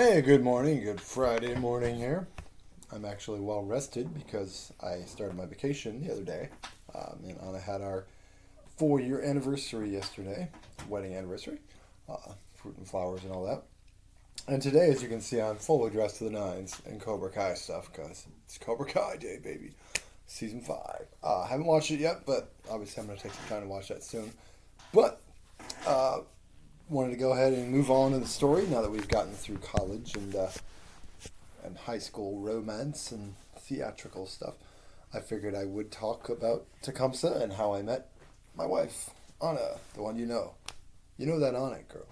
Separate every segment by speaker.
Speaker 1: Hey, good morning. Good Friday morning here. I'm actually well rested because I started my vacation the other day. And Anna had our 4-year anniversary yesterday, wedding anniversary, fruit and flowers and all that. And today, as you can see, I'm fully dressed to the nines in Cobra Kai stuff because it's Cobra Kai Day, baby. Season 5. Haven't watched it yet, but obviously I'm going to take some time to watch that soon. But uh, wanted to go ahead and move on to the story now that we've gotten through college and high school romance and theatrical stuff. I figured I would talk about Tecumseh and how I met my wife, Anna, the one you know. You know that Anna girl.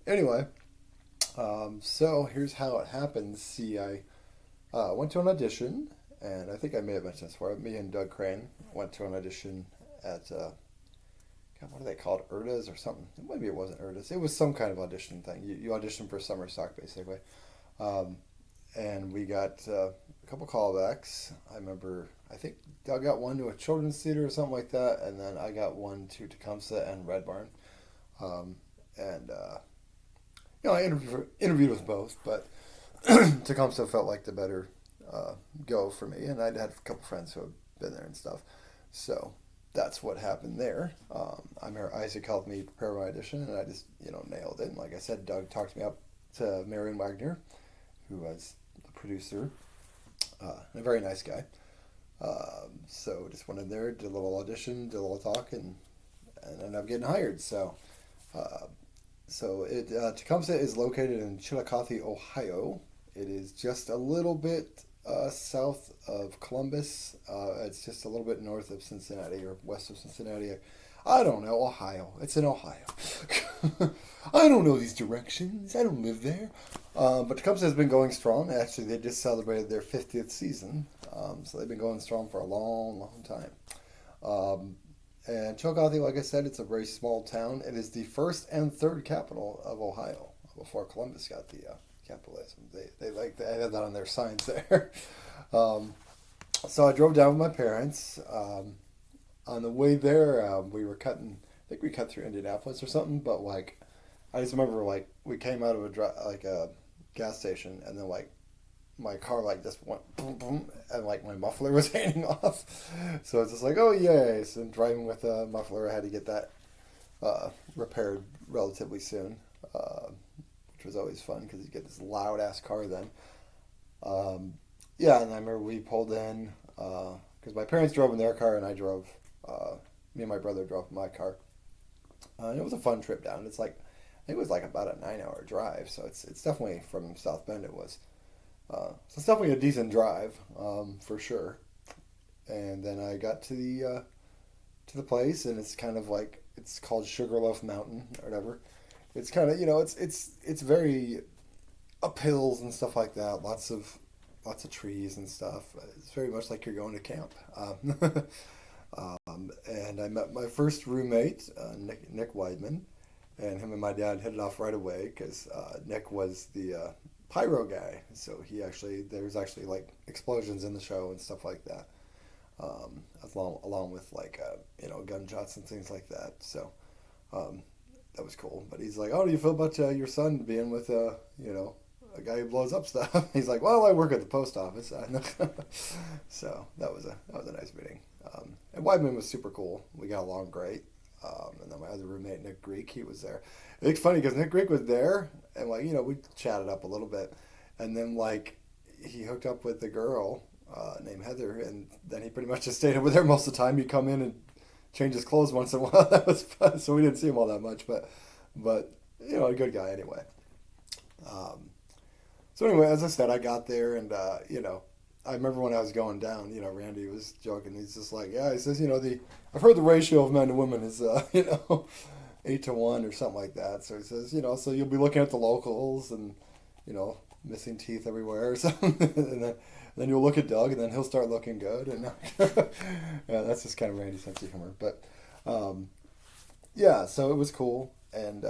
Speaker 1: Anyway, so here's how it happened. See, I went to an audition, and I think I may have mentioned this before. Me and Doug Crane went to an audition at God, what are they called? Erda's or something? Maybe it wasn't Erda's. It was some kind of audition thing. You audition for summer stock, basically. Um, and we got a couple callbacks. I think Doug got one to a children's theater or something like that, and then I got one to Tecumseh and Red Barn. And I interviewed with both, but Tecumseh felt like the better go for me, and I'd had a couple friends who had been there and stuff. So that's what happened there. I remember Isaac helped me prepare my audition, and I just, nailed it. And like I said, Doug talked me up to Marion Wagner, who was the producer, and a very nice guy. So just went in there, did a little audition, did a little talk, and ended up getting hired. Uh, Tecumseh is located in Chillicothe, Ohio. It is just a little bit south of Columbus. It's just a little bit north of Cincinnati or west of Cincinnati. I don't know, Ohio. It's in Ohio. I don't know these directions. I don't live there. But Tecumseh has been going strong. Actually, they just celebrated their 50th season. So they've been going strong for a long, long time. And Chillicothe, like I said, it's a very small town. It is the first and third capital of Ohio before Columbus got the capitalism. They had that on their signs there. So I drove down with my parents. On the way there, we were cutting. I think we cut through Indianapolis or something. But I just remember we came out of a gas station, and then my car just went boom boom, and my muffler was hanging off. So it's just oh yay! So driving with a muffler, I had to get that repaired relatively soon, which was always fun because you get this loud ass car then. Yeah, and I remember we pulled in because my parents drove in their car and I drove. Me and my brother drove in my car, and it was a fun trip down. I think it was about a 9-hour drive, so it's definitely from South Bend. It was. So it's definitely a decent drive, for sure. And then I got to the place, and it's kind of it's called Sugarloaf Mountain or whatever. It's kind of it's very up hills and stuff like that. Lots of trees and stuff. It's very much like you're going to camp. And I met my first roommate, Nick Weidman, and him and my dad hit it off right away because Nick was the pyro guy. So there's actually explosions in the show and stuff like that, along with gunshots and things like that. So that was cool. But he's like, "Oh, do you feel about your son being with a guy who blows up stuff?" He's like, "Well, I work at the post office." So that was a nice meeting. And Weidman was super cool. We got along great. And then my other roommate, Nick Greek, he was there. It's funny because Nick Greek was there, and we chatted up a little bit, and then he hooked up with the girl named Heather, and then he pretty much just stayed over there most of the time. He'd come in and change his clothes once in a while. That was fun. So we didn't see him all that much, but a good guy anyway. So anyway, as I said, I got there, and I remember when I was going down, Randy was joking. He's just yeah, he says, I've heard the ratio of men to women is, 8-1 or something like that. So he says, so you'll be looking at the locals and, missing teeth everywhere or something. And then you'll look at Doug and then he'll start looking good. And yeah, that's just kind of Randy's sense of humor. But, yeah, so it was cool. And,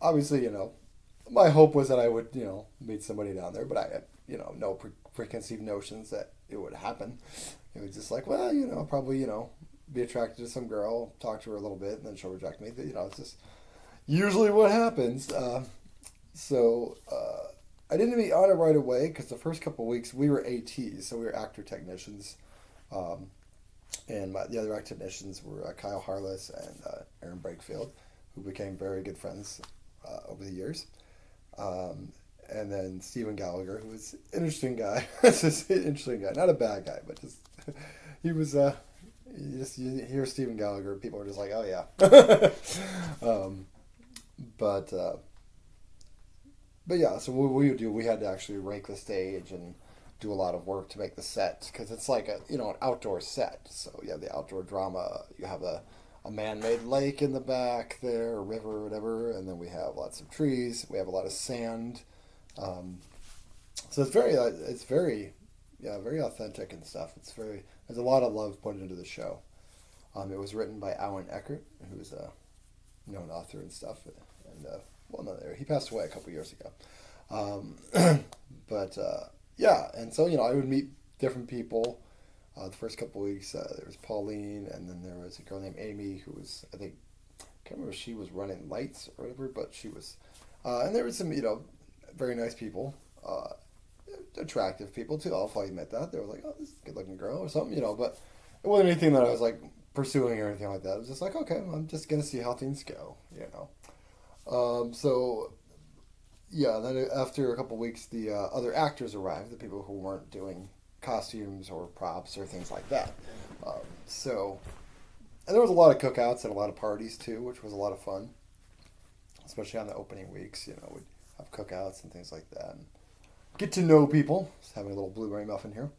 Speaker 1: obviously, my hope was that I would, meet somebody down there, but I had, no preconceived notions that it would happen. It was just well, probably, be attracted to some girl, talk to her a little bit, and then she'll reject me. It's just usually what happens. I didn't meet Anna right away because the first couple of weeks we were ATs, so we were actor technicians. Um, and the other actor technicians were Kyle Harless and Aaron Brakefield, who became very good friends over the years. Um, and then Stephen Gallagher, who was an interesting guy. Just an interesting guy, not a bad guy, but just he was. You hear Stephen Gallagher, people are just like, oh yeah. um, but uh, but yeah, so what we would do, we had to actually rake the stage and do a lot of work to make the set because it's like an outdoor set. So you have the outdoor drama, you have a man-made lake in the back there, a river or whatever, and then we have lots of trees. We have a lot of sand. Um, so it's very, yeah, very authentic and stuff. There's a lot of love put into the show. It was written by Alan Eckert, who's a known author and stuff. And well, no, he passed away a couple years ago. But yeah, and so I would meet different people. The first couple weeks, there was Pauline, and then there was a girl named Amy who was, I think, I can't remember if she was running lights or whatever, but she was, and there was some, very nice people, attractive people too. I'll fully admit that. They were like, oh, this is a good looking girl or something, but it wasn't anything that I was like pursuing or anything like that. It was just like, okay, I'm just gonna see how things go. So yeah, then after a couple weeks, the other actors arrived, the people who weren't doing costumes or props or things like that. So, and there was a lot of cookouts and a lot of parties too, which was a lot of fun, especially on the opening weeks. We'd have cookouts and things like that. And get to know people. Just having a little blueberry muffin here.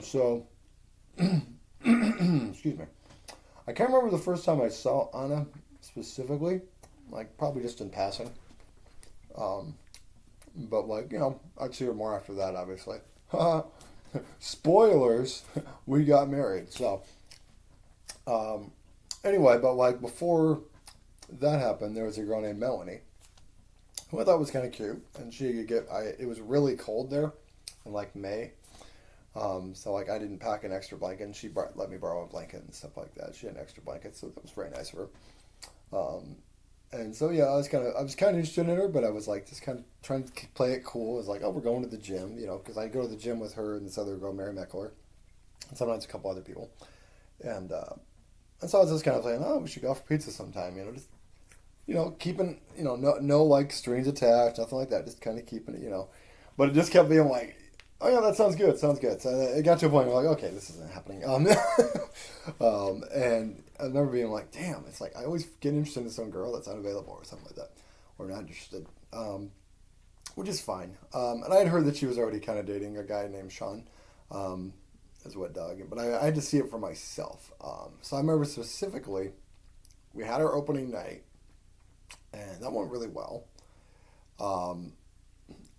Speaker 1: So, excuse me. I can't remember the first time I saw Anna specifically, like probably just in passing. But I'd see her more after that, obviously. Spoilers, we got married. So, anyway, but before that happened, there was a girl named Melanie, who I thought was kind of cute, and it was really cold there in May. So I didn't pack an extra blanket, and she let me borrow a blanket and stuff like that. She had an extra blanket, so that was very nice of her. And so yeah, I was kind of interested in her, but I was just kind of trying to play it cool. I was like, oh, we're going to the gym, because I go to the gym with her and this other girl, Mary Meckler, and sometimes a couple other people, and so I was just kind of saying, oh, we should go out for pizza sometime, just keeping no strings attached, nothing like that, just kind of keeping it, but it just kept being like, oh yeah, that sounds good. So it got to a point where okay, this isn't happening. And I remember being like, damn, it's like I always get interested in some girl that's unavailable or something like that, or not interested, which is fine. And I had heard that she was already kind of dating a guy named Sean, as what Doug, but I had to see it for myself. So I remember specifically, we had our opening night, and that went really well.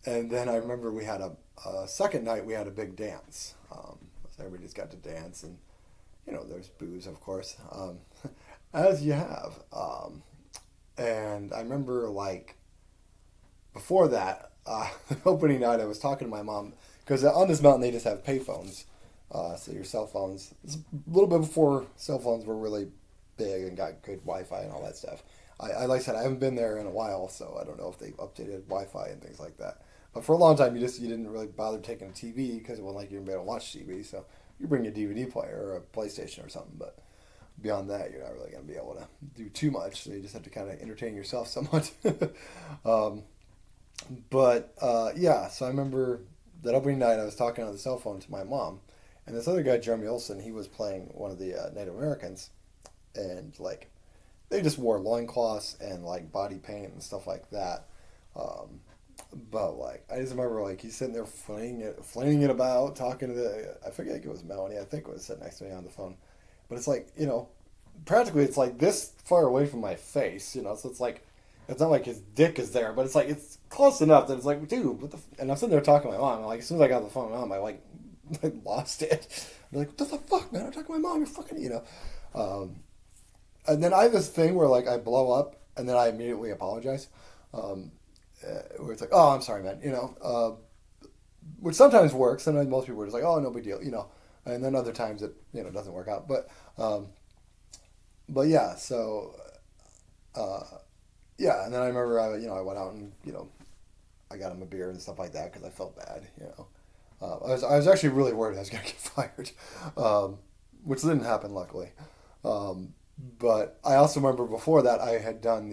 Speaker 1: And then I remember we had a second night, we had a big dance. So everybody just got to dance, and there's booze, of course, as you have. And I remember before that, opening night, I was talking to my mom because on this mountain they just have payphones, so your cell phones. It's a little bit before cell phones were really big and got good Wi-Fi and all that stuff. I like I said, I haven't been there in a while, so I don't know if they updated Wi-Fi and things like that. But for a long time, you didn't really bother taking a TV because it wasn't like you were able to watch TV. So you bring a DVD player or a PlayStation or something. But beyond that, you're not really going to be able to do too much. So you just have to kind of entertain yourself somewhat. Yeah, so I remember that opening night, I was talking on the cell phone to my mom. And this other guy, Jeremy Olson, he was playing one of the Native Americans. And they just wore loincloths and body paint and stuff like that. But I just remember he's sitting there flinging it about, talking to I forget if it was Melanie, I think it was sitting next to me on the phone. But it's practically it's this far away from my face, so it's not like his dick is there, but it's close enough that it's dude, what the and I'm sitting there talking to my mom, and as soon as I got the phone with my mom, I lost it. I'm like, what the fuck, man? I'm talking to my mom, you're fucking, and then I have this thing where I blow up and then I immediately apologize. Where it's oh, I'm sorry, man, which sometimes works, and most people are just oh, no big deal, and then other times it, doesn't work out. But yeah, so, yeah, and then I remember I went out and I got him a beer and stuff like that because I felt bad. I was actually really worried I was gonna get fired, um, which didn't happen luckily. Um, but I also remember before that I had done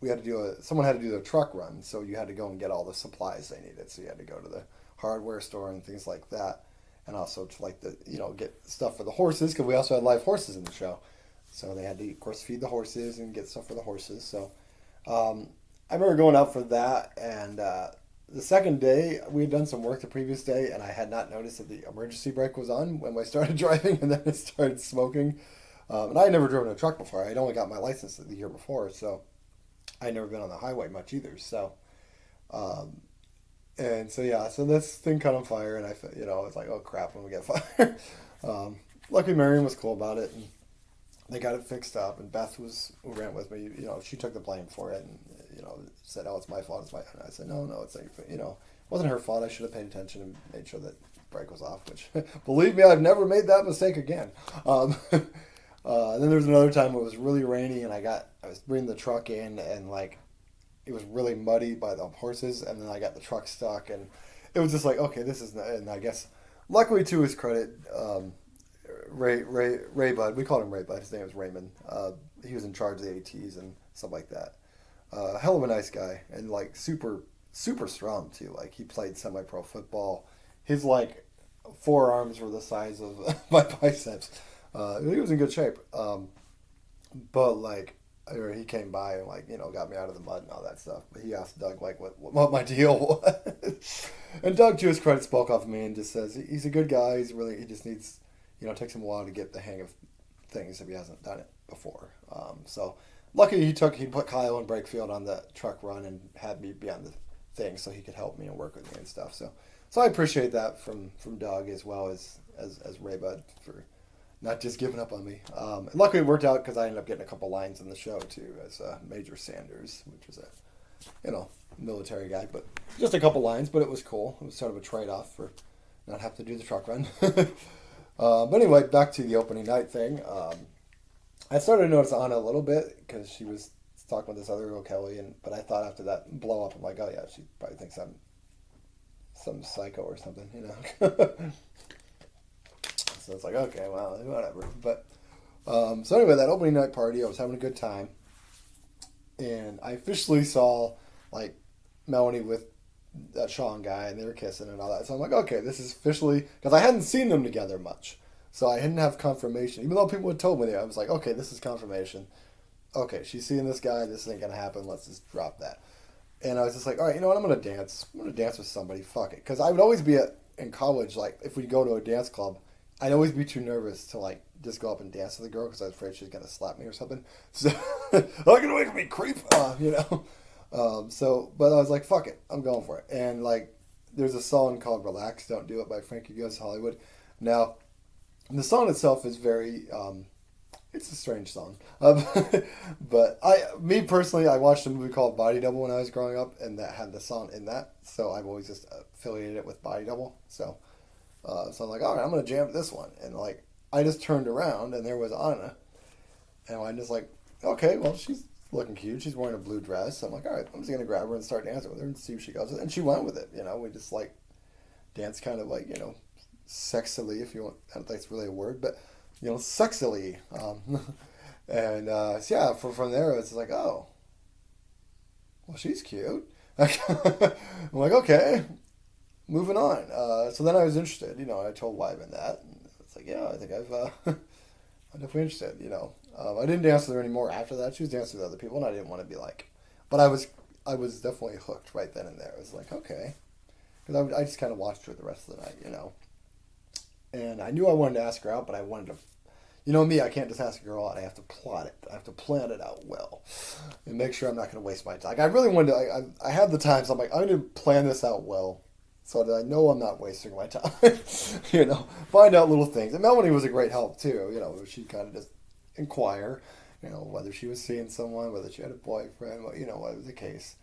Speaker 1: we had to do someone had to do the truck run, so you had to go and get all the supplies they needed. So you had to go to the hardware store and things like that, and also to like get stuff for the horses because we also had live horses in the show, so they had to of course feed the horses and get stuff for the horses. So I remember going out for that, and the second day we had done some work the previous day, and I had not noticed that the emergency brake was on when I started driving, and then it started smoking. And I had never driven a truck before. I had only got my license the year before, so I had never been on the highway much either. So, um, and so yeah, so this thing caught on fire, and I was like, oh crap, when we get fired. um, Luckily, Marion was cool about it, and they got it fixed up. And Beth was who ran with me. She took the blame for it, and said, oh, it's my fault. It's my. And I said, no, it's not your fault. It wasn't her fault. I should have paid attention and made sure that the brake was off. Which, believe me, I've never made that mistake again. Then there was another time it was really rainy, and I was bringing the truck in, and like it was really muddy by the horses, and then I got the truck stuck, and it was just like, okay, this is not, and I guess luckily to his credit, Ray Bud, we called him Ray Bud, his name was Raymond. He was in charge of the ATs and stuff like that. Hell of a nice guy, and like super super strong too. Like he played semi-pro football. His like forearms were the size of my biceps. He was in good shape. But like he came by and like got me out of the mud and all that stuff. But he asked Doug like what my deal was, and Doug to his credit spoke off of me and just says he's a good guy. He just needs it takes him a while to get the hang of things if he hasn't done it before. So luckily he put Kyle and Brakefield on the truck run and had me be on the thing so he could help me and work with me and stuff. So I appreciate that from Doug as well as Ray Bud for not just giving up on me. And luckily it worked out because I ended up getting a couple lines in the show too as Major Sanders, which was a military guy, but just a couple lines. But it was cool. It was sort of a trade-off for not having to do the truck run. But anyway, back to the opening night thing. I started to notice Anna a little bit because she was talking with this other girl, Kelly, but I thought after that blow up, I'm like, oh yeah, she probably thinks I'm some psycho or something, So it's like, okay, well, whatever. But so anyway, that opening night party, I was having a good time, and I officially saw like Melanie with that Sean guy, and they were kissing and all that. So I'm like, okay, this is officially because I hadn't seen them together much, so I didn't have confirmation. Even though people had told me that, I was like, okay, this is confirmation. Okay, she's seeing this guy. This ain't gonna happen. Let's just drop that. And I was just like, all right, you know what? I'm gonna dance. I'm gonna dance with somebody. Fuck it, because I would always be in college. Like if we go to a dance club, I'd always be too nervous to like just go up and dance with a girl because I was afraid she was gonna slap me or something. So I'm gonna wait for me, creep. But I was like, fuck it, I'm going for it. And like, there's a song called "Relax, Don't Do It" by Frankie Goes to Hollywood. Now, the song itself is very, it's a strange song. But me personally, I watched a movie called Body Double when I was growing up, and that had the song in that. So I've always just affiliated it with Body Double. So I'm like, all right, I'm gonna jam this one. And like, I just turned around and there was Anna, and I'm just like, okay, well she's looking cute. She's wearing a blue dress. So I'm like, all right, I'm just gonna grab her and start dancing with her and see if she goes. And she went with it. We just like danced kind of like sexily, if you want. I don't think it's really a word, but sexily. So yeah, from there it's like, oh, well she's cute. I'm like, okay, moving on. So then I was interested. I told Wyman that, and it's like, yeah, I think I'm definitely interested. I didn't dance with her anymore after that. She was dancing with other people, and I didn't want to be like, but I was definitely hooked right then and there. I was like, okay, because I just kind of watched her the rest of the night, and I knew I wanted to ask her out, but I wanted to. Me, I can't just ask a girl out. I have to plot it. I have to plan it out well and make sure I'm not going to waste my time. Like, I really wanted to, I had the time, so I'm like, I'm going to plan this out well so that I know I'm not wasting my time. Find out little things. And Melanie was a great help, too. She'd kind of just inquire, whether she was seeing someone, whether she had a boyfriend, what was the case.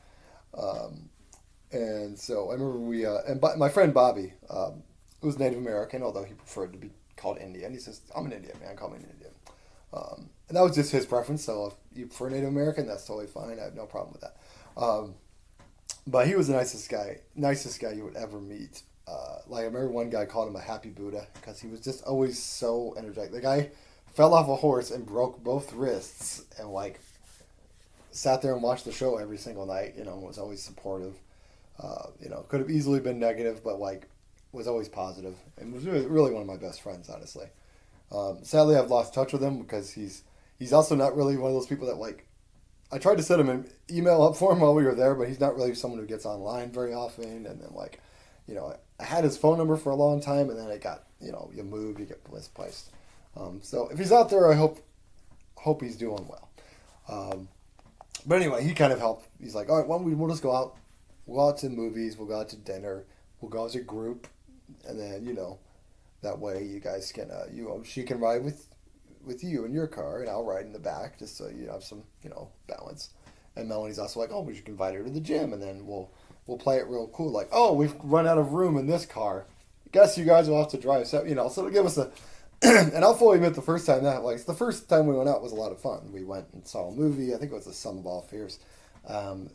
Speaker 1: And so I remember my friend Bobby was Native American, although he preferred to be called Indian. He says, I'm an Indian, man. Call me an Indian. And that was just his preference. So if you prefer Native American, that's totally fine. I have no problem with that. But he was the nicest guy you would ever meet. Like I remember one guy called him a happy Buddha because he was just always so energetic. The guy fell off a horse and broke both wrists and like sat there and watched the show every single night. Was always supportive. Could have easily been negative, but like was always positive and was really one of my best friends, honestly. Sadly, I've lost touch with him because he's also not really one of those people that like. I tried to set him an email up for him while we were there, but he's not really someone who gets online very often. And then like, I had his phone number for a long time, and then it got you move, you get misplaced. So if he's out there, I hope he's doing well. But anyway, he kind of helped. He's like, all right, we'll just go out. We'll go out to movies. We'll go out to dinner. We'll go as a group, and then that way you guys can she can ride with you in your car, and I'll ride in the back just so you have some balance. And Melanie's also like, oh, we should invite her to the gym, and then we'll play it real cool. Like, oh, we've run out of room in this car. Guess you guys will have to drive. So so to give us a. And I'll fully admit, the first time we went out was a lot of fun. We went and saw a movie. I think it was The Sum of All Fears, and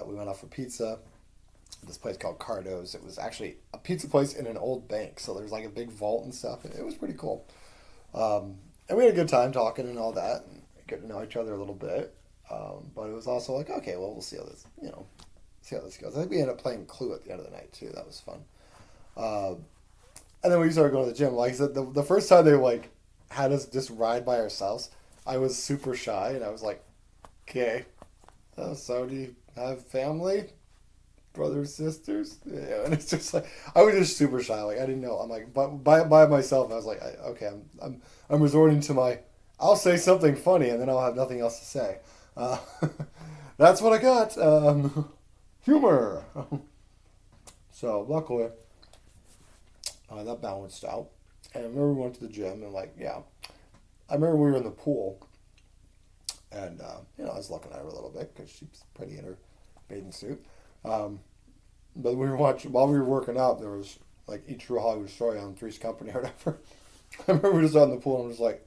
Speaker 1: we went out for pizza. This place called Cardo's. It was actually a pizza place in an old bank, so there's like a big vault and stuff. And it was pretty cool. And we had a good time talking and all that, and getting to know each other a little bit. But it was also like, okay, well, we'll see how this goes. I think we ended up playing Clue at the end of the night too. That was fun. And then we started going to the gym. Like I said, the first time they like had us just ride by ourselves, I was super shy, and I was like, okay, so do you have family? Brothers, sisters, and it's just like I was just super shy. Like I didn't know. I'm like, but by myself, I was like, okay, I'm resorting to I'll say something funny, and then I'll have nothing else to say. That's what I got. Humor. So luckily, that balanced out. And I remember we went to the gym, and I remember we were in the pool, and I was looking at her a little bit because she's pretty in her bathing suit. But while we were working out, there was like Eat True Hollywood Story on Three's Company or whatever. I remember we were just out in the pool and I was like,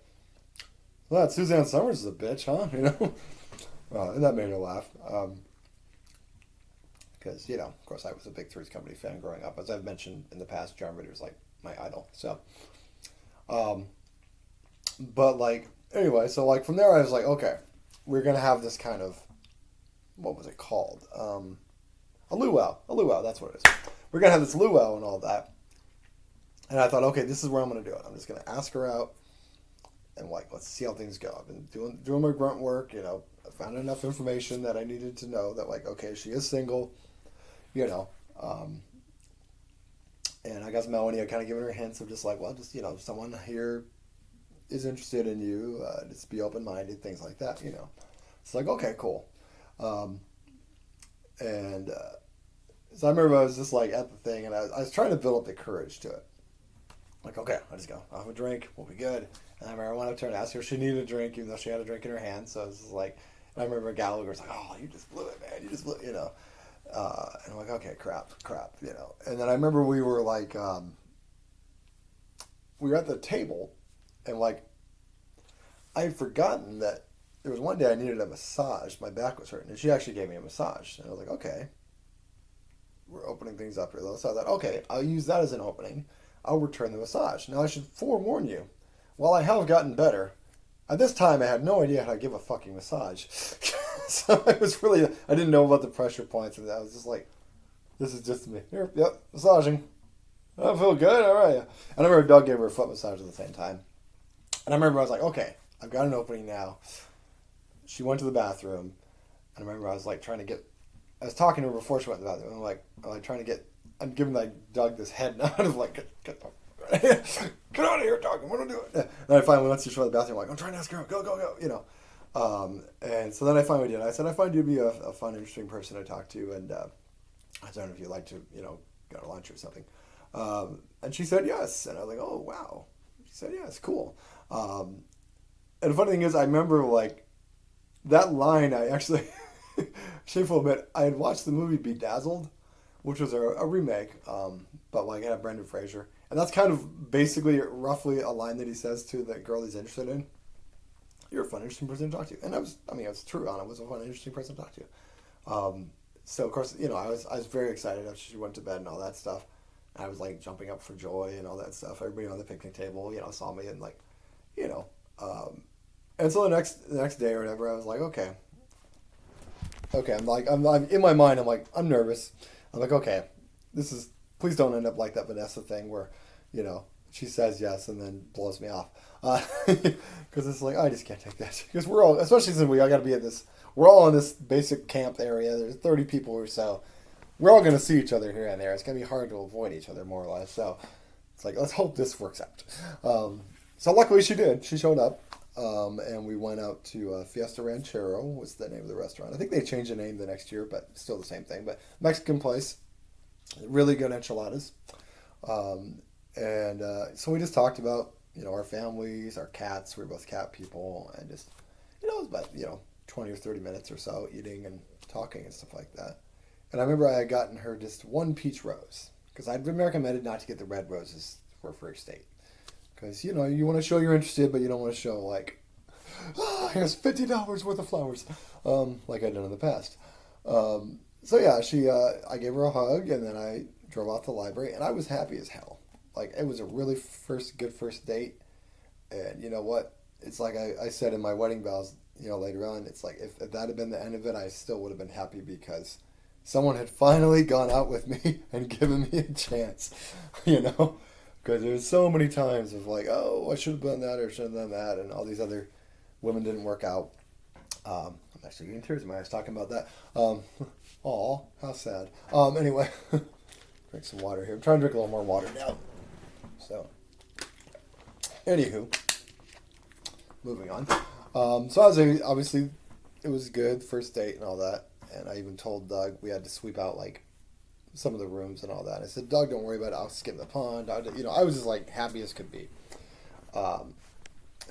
Speaker 1: well, that Suzanne Summers is a bitch, huh? And that made her laugh. Because, of course I was a big Three's Company fan growing up. As I've mentioned in the past, John Ritter was like my idol. So, but like, anyway, so like from there I was like, okay, we're going to have this kind of, what was it called? A luau, that's what it is. We're going to have this luau and all that. And I thought, okay, this is where I'm going to do it. I'm just going to ask her out and let's see how things go. I've been doing my grunt work, I found enough information that I needed to know that okay, she is single, and I guess Melanie, I kind of given her hints of just someone here is interested in you, just be open-minded, things like that, It's like, okay, cool. So I remember I was just at the thing, and I was trying to build up the courage to it. Like, okay, I'll just go. I'll have a drink. We'll be good. And I remember I went up to her and asked her if she needed a drink, even though she had a drink in her hand. So it was just and I remember Gallagher was like, oh, you just blew it, man. You just blew it, And I'm like, okay, crap. And then I remember we were we were at the table, and I had forgotten that there was one day I needed a massage. My back was hurting, and she actually gave me a massage. And I was like, okay, we're opening things up here, though. So I thought, okay, I'll use that as an opening. I'll return the massage. Now, I should forewarn you, while I have gotten better, at this time I had no idea how to give a fucking massage. So I didn't know about the pressure points, and I was just like, this is just me. Here, yep, massaging. I feel good, all right. And I remember Doug gave her a foot massage at the same time. And I remember I was like, okay, I've got an opening now. She went to the bathroom, and I remember I was I was talking to her before she went to the bathroom, and I'm giving Doug this head nod of get out of here, Doug, what am I doing? And I finally, once she went to the bathroom, I'm trying to ask her out, go, and so then I finally did. I said, I find you to be a fun, interesting person to talk to, and I don't know if you'd like to, go to lunch or something. And she said yes, and I was like, oh, wow. She said yes, cool. And the funny thing is, I remember, that line, I actually, shameful admit, I had watched the movie Bedazzled, which was a remake, but it had Brendan Fraser. And that's kind of basically roughly a line that he says to the girl he's interested in. you're a fun, interesting person to talk to. And it's true. Anna was a fun, interesting person to talk to. So of course, I was very excited after she went to bed and all that stuff. I was like jumping up for joy and all that stuff. Everybody on the picnic table, saw me and like, you know, and so the next day or whatever, I was like, okay. I'm in my mind. I'm like, I'm nervous. I'm like, okay, please don't end up like that Vanessa thing where, she says yes and then blows me off. Because it's like, I just can't take that. Because we're all, especially since we all got to be at this, we're all in this basic camp area. There's 30 people or so. We're all going to see each other here and there. It's going to be hard to avoid each other more or less. So it's like, let's hope this works out. So luckily she did. She showed up. And we went out to Fiesta Ranchero was the name of the restaurant. I think they changed the name the next year, but still the same thing. But Mexican place. Really good enchiladas. So we just talked about, our families, our cats. We're both cat people. And just, it was about, 20 or 30 minutes or so eating and talking and stuff like that. And I remember I had gotten her just one peach rose. Because I'd been recommended not to get the red roses for first date. Because, you want to show you're interested, but you don't want to show, like, here's $50 worth of flowers, like I'd done in the past. So, yeah, I gave her a hug, and then I drove out to the library, and I was happy as hell. Like, it was a really good first date, and you know what? It's like I said in my wedding vows, later on, it's like, if that had been the end of it, I still would have been happy because someone had finally gone out with me and given me a chance, Because there's so many times of like, oh, I should have done that or should have done that, and all these other women didn't work out. I'm actually getting tears in my eyes talking about that. Aw, how sad. Anyway, drink some water here. I'm trying to drink a little more water now. So, anywho, moving on. So obviously, it was good, first date and all that, and I even told Doug we had to sweep out like some of the rooms and all that. I said, Doug, don't worry about it. I'll skip the pond. I was just like happy as could be. Now,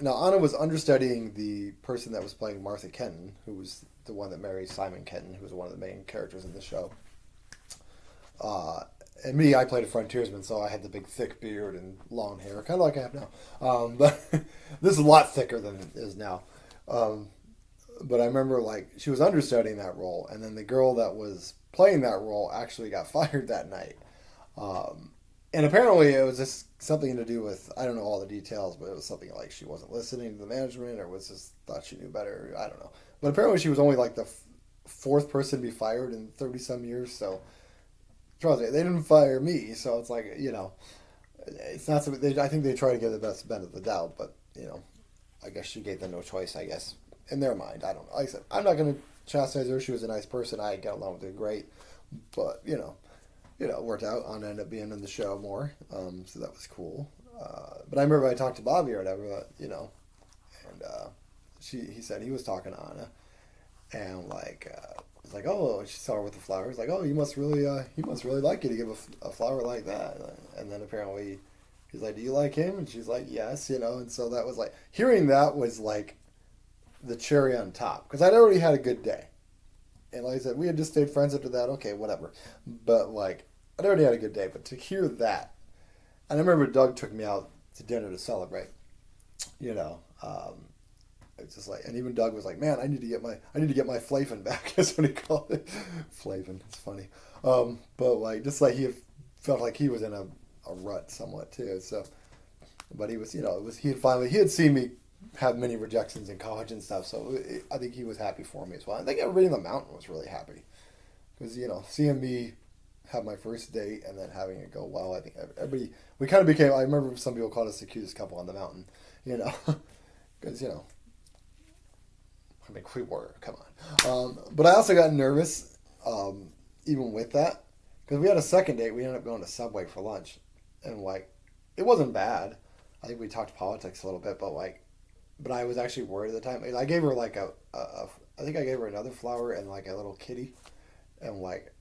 Speaker 1: Anna was understudying the person that was playing Martha Kenton, who was the one that married Simon Kenton, who was one of the main characters in the show. And me, I played a frontiersman, so I had the big thick beard and long hair, kind of like I have now. But this is a lot thicker than it is now. But I remember, like, she was understudying that role, and then the girl that was playing that role actually got fired that night. And apparently it was just something to do with, I don't know all the details, but it was something like she wasn't listening to the management or was just thought she knew better. I don't know. But apparently she was only like the fourth person to be fired in 30-some years, so trust me, they didn't fire me, so it's like, it's not something, I think they try to give the best benefit of the doubt, but, I guess she gave them no choice, I guess, in their mind. I don't know. Like I said, I'm not going to chastise her. She was a nice person. I got along with her great, but, it worked out. Anna ended up being in the show more, so that was cool. But I remember I talked to Bobby or whatever, and he said he was talking to Anna, and it's like, oh, she saw her with the flowers, like, oh, he must really like you to give a flower like that. And then apparently he's like, do you like him? And she's like, yes, and so that was like, hearing that was like the cherry on top, because I'd already had a good day. And like I said, we had just stayed friends after that, okay, whatever. But like, I'd already had a good day, but to hear that, and I remember Doug took me out to dinner to celebrate, it's just like, and even Doug was like, man, I need to get my Flavin back. That's what he called it. Flavin. It's funny. But like, just like he felt like he was in a rut somewhat too. So, but he was, he had seen me have many rejections in college and stuff. So I think he was happy for me as well. I think everybody in the mountain was really happy because, seeing me have my first date and then having it go well, I think everybody, we kind of became, I remember some people called us the cutest couple on the mountain, because, I mean, we were, come on. But I also got nervous, even with that, because we had a second date. We ended up going to Subway for lunch, and like, it wasn't bad. I think we talked politics a little bit, but I was actually worried at the time. I gave her like I think I gave her another flower and like a little kitty, and like,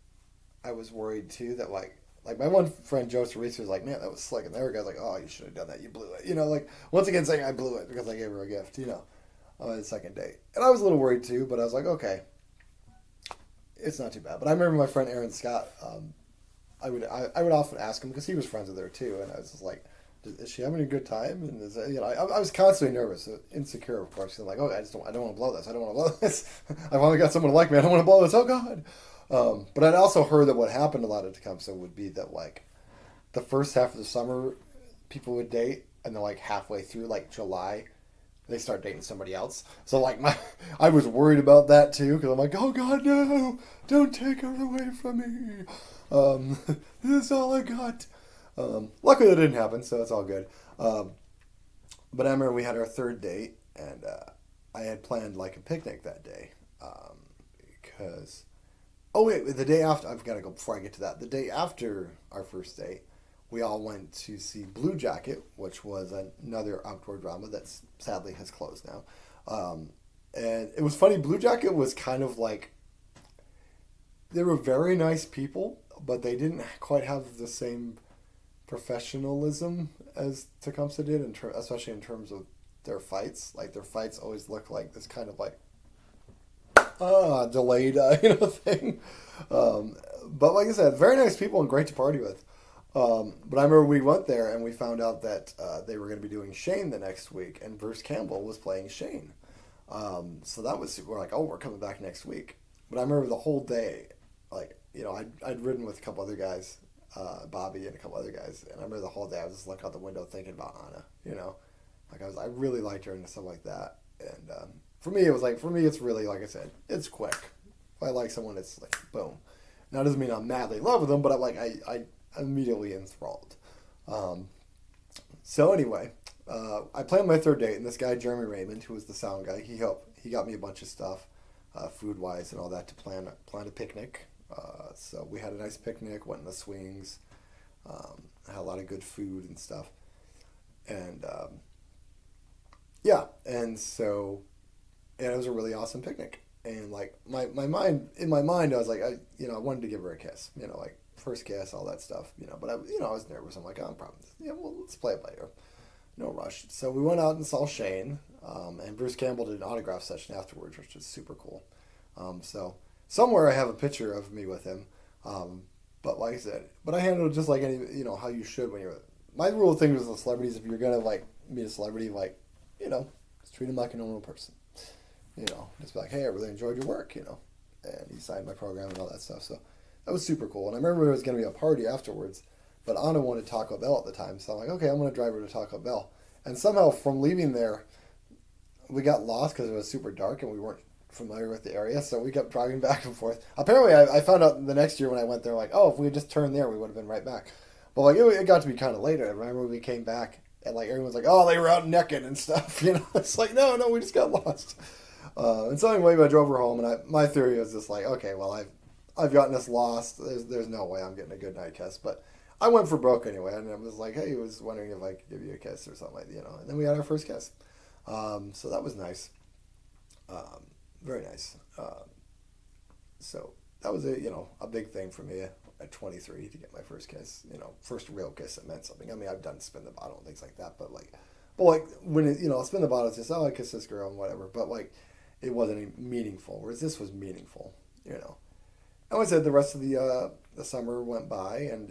Speaker 1: I was worried too that like my one friend Joe Cerese was like, man, that was slick, and the other guy's like, oh, you should have done that, you blew it, like once again saying I blew it because I gave her a gift, on the second date. And I was a little worried too, but I was like, okay, it's not too bad. But I remember my friend Aaron Scott, I would often ask him, because he was friends with her too, and I was just like, Is she having a good time? And I was constantly nervous, insecure, of course. I'm like, oh, I don't want to blow this. I don't want to blow this. I finally got someone to like me. I don't want to blow this. Oh God. But I'd also heard that what happened a lot at Tecumseh would be that like the first half of the summer, people would date, and then like halfway through like July, they start dating somebody else. So like I was worried about that too because I'm like, oh God, no, don't take her away from me. This is all I got. Luckily, that didn't happen, so it's all good. But I remember we had our third date, and I had planned like a picnic that day because. Oh wait, the day after, I've got to go before I get to that. The day after our first date, we all went to see Blue Jacket, which was another outdoor drama that sadly has closed now. And it was funny. Blue Jacket was kind of like they were very nice people, but they didn't quite have the same professionalism as Tecumseh did, especially in terms of their fights. Like their fights always looked like this kind of like delayed thing. But like I said, very nice people and great to party with. But I remember we went there and we found out that they were going to be doing Shane the next week, and Bruce Campbell was playing Shane. So that was we're like, oh, we're coming back next week. But I remember the whole day, like I'd ridden with a couple other guys, Bobby and a couple other guys, and I remember the whole day I was just looking out the window thinking about Anna. Like I really liked her and stuff like that. And for me, it's really like I said, it's quick. If I like someone, it's like boom. Now it doesn't mean I'm madly in love with them, but I'm immediately enthralled. So anyway, I planned my third date, and this guy Jeremy Raymond, who was the sound guy, he got me a bunch of stuff, food wise and all that to plan a picnic. So we had a nice picnic, went in the swings, had a lot of good food and stuff, and and it was a really awesome picnic. And like in my mind, I was like, I wanted to give her a kiss, like first kiss, all that stuff, but I was nervous. I'm like, oh, I'm probably, well, let's play it later. No rush. So we went out and saw Shane, and Bruce Campbell did an autograph session afterwards, which was super cool. So somewhere I have a picture of me with him. But like I said, I handled it just like any, how you should when you're, my rule of things with celebrities, if you're going to like meet a celebrity, like, just treat him like a normal person. Just be like, hey, I really enjoyed your work, and he signed my program and all that stuff. So that was super cool. And I remember there was going to be a party afterwards, but Anna wanted Taco Bell at the time. So I'm like, okay, I'm going to drive her to Taco Bell. And somehow from leaving there, we got lost because it was super dark and we weren't familiar with the area. So we kept driving back and forth. Apparently, I found out the next year when I went there, like, oh, if we had just turned there, we would have been right back. But like, it got to be kind of later. I remember we came back and like everyone's like, oh, they were out naked and stuff. It's like, no, we just got lost. And so anyway, I drove her home, and my theory was just like, okay, well, I've gotten us lost. There's no way I'm getting a good night kiss, but I went for broke anyway, and I was like, hey, I was wondering if I could give you a kiss or something like that, and then we had our first kiss. So that was nice, very nice. So that was a big thing for me at 23 to get my first kiss, first real kiss that meant something. I mean, I've done spin the bottle and things like that, but when it, spin the bottle, it's just, oh, I kissed this girl and whatever, but like, it wasn't meaningful, whereas this was meaningful, And like I said, the rest of the summer went by, and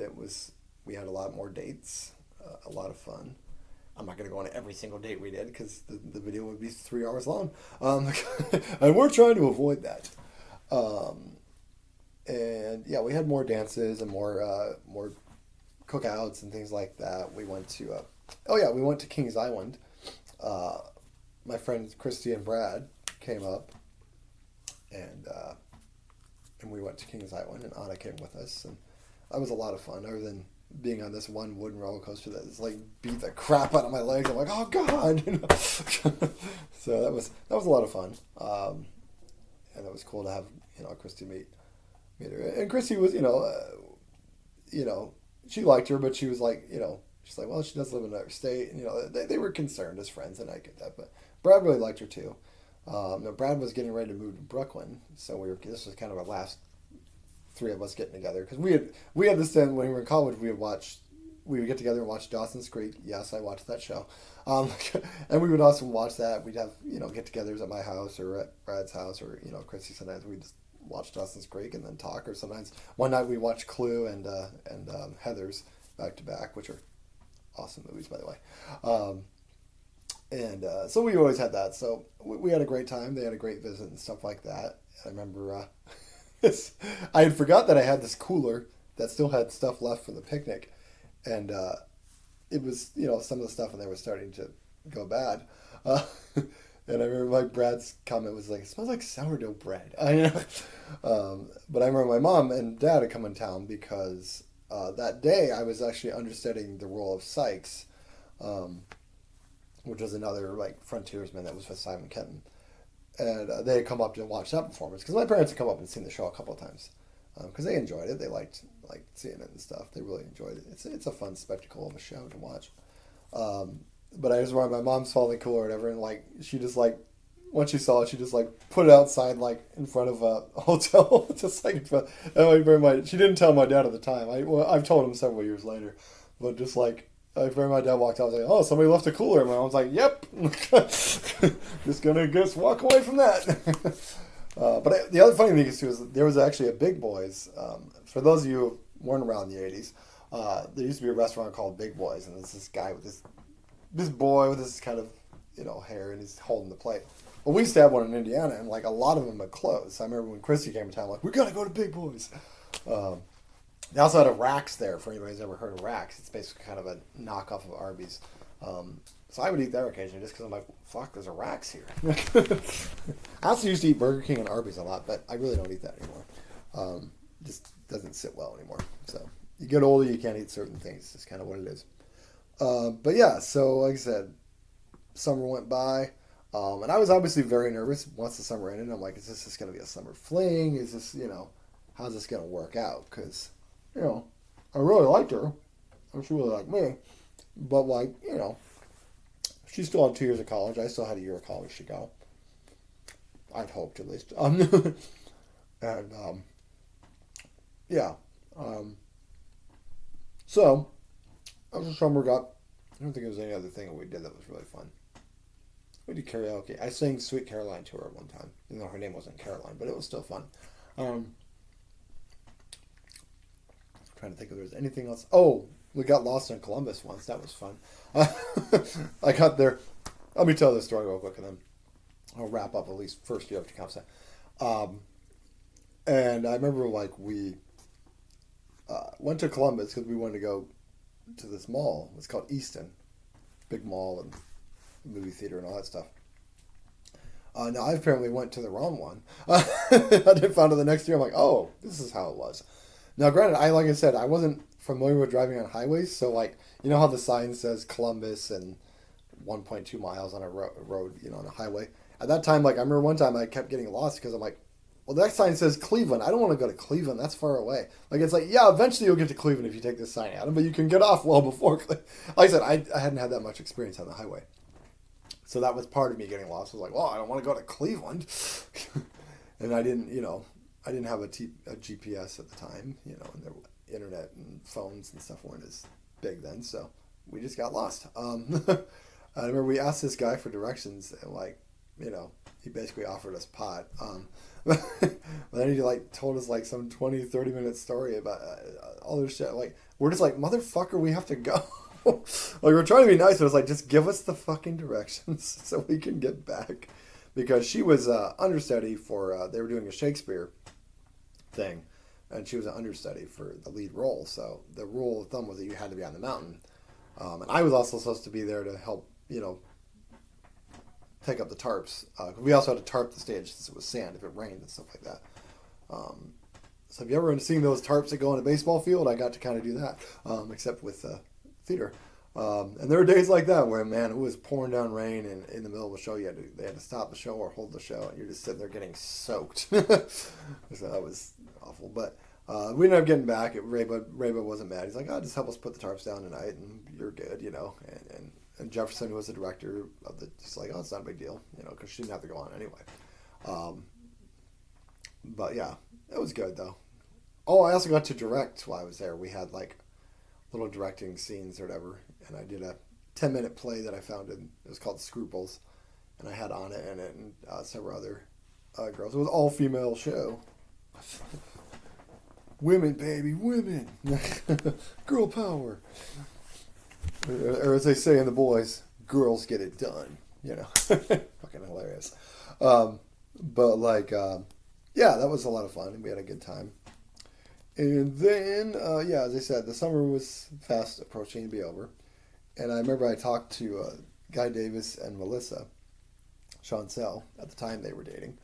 Speaker 1: we had a lot more dates, a lot of fun. I'm not going to go on every single date we did because the video would be 3 hours long, and we're trying to avoid that. And yeah, we had more dances and more cookouts and things like that. We went to Kings Island. My friends Christy and Brad came up, and we went to Kings Island, and Anna came with us, and that was a lot of fun. Other than being on this one wooden roller coaster that just like beat the crap out of my legs, I'm like, oh God, So that was a lot of fun, and it was cool to have Christy meet her. And Christy was she liked her, but she was like she's like, well, she does live in another state, and they were concerned as friends, and I get that, but Brad really liked her too. Brad was getting ready to move to Brooklyn, so this was kind of our last three of us getting together, because we had this thing when we were in college. We would get together and watch Dawson's Creek. Yes, I watched that show, and we would also watch that. We'd have get-togethers at my house or at Brad's house, or Chrissy. Sometimes we just watch Dawson's Creek and then talk, or sometimes one night we watched Clue and Heathers back to back, which are awesome movies, by the way. So we always had that. So we had a great time. They had a great visit and stuff like that. I remember I had forgot that I had this cooler that still had stuff left from the picnic. And it was, some of the stuff in there was starting to go bad. And I remember Brad's comment was like, "It smells like sourdough bread." But I remember my mom and dad had come in town because that day I was actually understudying the role of Sykes, which was another frontiersman that was with Simon Kenton. And they had come up to watch that performance because my parents had come up and seen the show a couple of times because they enjoyed it. They liked seeing it and stuff. They really enjoyed it. It's a fun spectacle of a show to watch. But I just remember my mom saw the cooler or whatever, and she just once she saw it, she just put it outside in front of a hotel, just in front. And she didn't tell my dad at the time. I've told him several years later, but just I remember my dad walked out, I was like, "Oh, somebody left a cooler." And my mom's like, "Yep, just gonna walk away from that." But the other funny thing is too is there was actually a Big Boys. For those of you who weren't around in the '80s, there used to be a restaurant called Big Boys, and there's this guy with this boy with this kind of hair, and he's holding the plate. Well, we used to have one in Indiana, and a lot of them had closed. So I remember when Christy came to town, we gotta go to Big Boys. They also had a Rax there. For anybody who's ever heard of Rax, it's basically kind of a knockoff of Arby's. So I would eat there occasionally just because I'm like, fuck, there's a Rax here. I also used to eat Burger King and Arby's a lot, but I really don't eat that anymore. Just doesn't sit well anymore. So you get older, you can't eat certain things. It's kind of what it is. But yeah, so like I said, summer went by, and I was obviously very nervous once the summer ended. I'm like, is this just going to be a summer fling? Is this, how's this going to work out? Because, I really liked her. She really liked me. But she still had 2 years of college. I still had a year of college to go. I'd hoped, at least. Yeah. So, as the summer got, I don't think there was any other thing that we did that was really fun. We did karaoke. I sang Sweet Caroline to her at one time, even though her name wasn't Caroline, but it was still fun. I'm trying to think if there was anything else. Oh, we got lost in Columbus once. That was fun. I got there. Let me tell this story real quick, and then I'll wrap up at least first year of tecumeseh. And I remember we went to Columbus because we wanted to go to this mall. It's called Easton, big mall and movie theater and all that stuff. Now I apparently went to the wrong one. I did find out the next year. I'm like, oh, this is how it was. Now, granted, like I said, I wasn't familiar with driving on highways, so how the sign says Columbus and 1.2 miles on a road, on a highway. At that time, I remember one time I kept getting lost because I'm like, well, that sign says Cleveland. I don't want to go to Cleveland. That's far away. Yeah, eventually you'll get to Cleveland if you take this sign out, but you can get off well before. Like I said, I hadn't had that much experience on the highway. So that was part of me getting lost. I was like, well, I don't want to go to Cleveland. And I didn't have a GPS at the time, and the internet and phones and stuff weren't as big then. So we just got lost. I remember we asked this guy for directions and he basically offered us pot. But then he told us some 20, 30 minute story about all this shit. We're just motherfucker, we have to go. We're trying to be nice, but it's just give us the fucking directions so we can get back. Because she was understudy for, they were doing a Shakespeare thing, and she was an understudy for the lead role. So the rule of thumb was that you had to be on the mountain. And I was also supposed to be there to help, take up the tarps. We also had to tarp the stage since it was sand if it rained and stuff like that. So have you ever seen those tarps that go in a baseball field? I got to kind of do that, except with theater. And there were days like that where, man, it was pouring down rain, and in the middle of the show, they had to stop the show or hold the show, and you're just sitting there getting soaked. So that was awful. But we ended up getting back. Rayba wasn't mad. He's like, just help us put the tarps down tonight, and you're good, And Jefferson, who was the director of he's like, it's not a big deal, because she didn't have to go on anyway. But yeah, it was good though. Oh, I also got to direct while I was there. We had little directing scenes or whatever, and I did a 10-minute play that I found it was called Scruples, and I had on it and several other girls. It was an all-female show. Women, baby, women. Girl power. Or as they say in the boys, girls get it done. You know, fucking hilarious. But like, yeah, that was a lot of fun, and we had a good time. And then, yeah, as I said, the summer was fast approaching to be over. And I remember I talked to Guy Davis and Melissa Chancel at the time they were dating.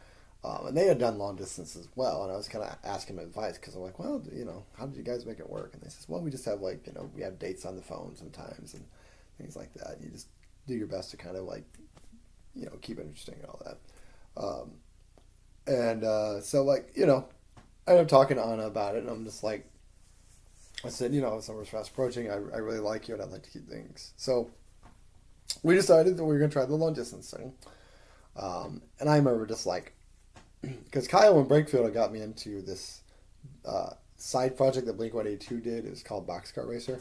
Speaker 1: And they had done long distance as well. And I was kind of asking them advice because I'm like, well, you know, how did you guys make it work? And they says, well, we just have like, you know, we have dates on the phone sometimes and things like that. You just do your best to kind of like, you know, keep it interesting and all that. So like, you know, I ended up talking to Anna about it, and I'm just like, I said, you know, summer's fast approaching. I really like you, and I'd like to keep things. So we decided that we were going to try the long distance thing. And I remember just like, because Kyle and Brakefield had got me into this side project that Blink-182 did. It was called Boxcar Racer.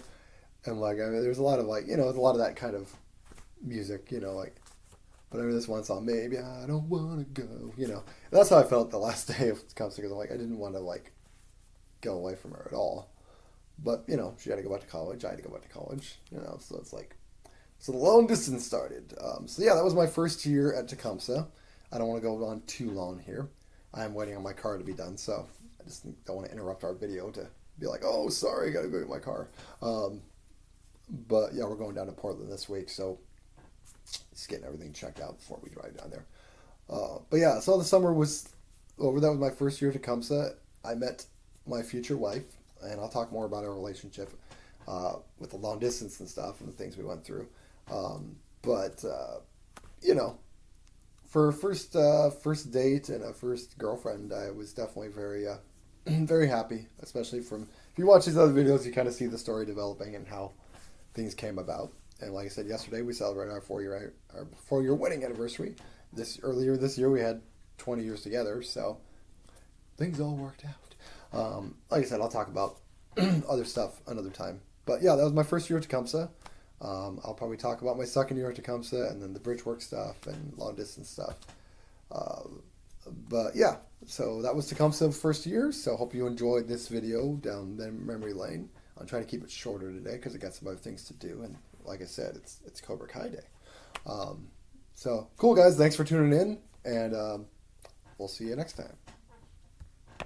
Speaker 1: And like, I mean, there's a lot of like, you know, a lot of that kind of music, you know, like, but I remember this one song, maybe I don't want to go, you know. And that's how I felt the last day of Tecumseh, because I'm like, I didn't want to like go away from her at all. But, you know, she had to go back to college. I had to go back to college, you know, so it's like, so the long distance started. So yeah, that was my first year at Tecumseh. I don't want to go on too long here. I'm waiting on my car to be done, so I just don't want to interrupt our video to be like, oh, sorry, I got to go get my car. But yeah, we're going down to Portland this week, so just getting everything checked out before we drive down there. But yeah, so the summer was over. That was my first year at Tecumseh. I met my future wife, and I'll talk more about our relationship with the long distance and stuff and the things we went through. You know, for a first date and a first girlfriend, I was definitely very very happy. Especially from, if you watch these other videos, you kind of see the story developing and how things came about. And like I said yesterday, we celebrated our 4-year wedding anniversary. Earlier this year, we had 20 years together, so things all worked out. Like I said, I'll talk about other stuff another time. But yeah, that was my first year at Tecumseh. I'll probably talk about my second year at Tecumseh and then the bridge work stuff and long distance stuff. But yeah, so that was Tecumseh first year. So hope you enjoyed this video down the memory lane. I'm trying to keep it shorter today because I got some other things to do, and like I said, it's Cobra Kai Day. So cool, guys. Thanks for tuning in, and we'll see you next time.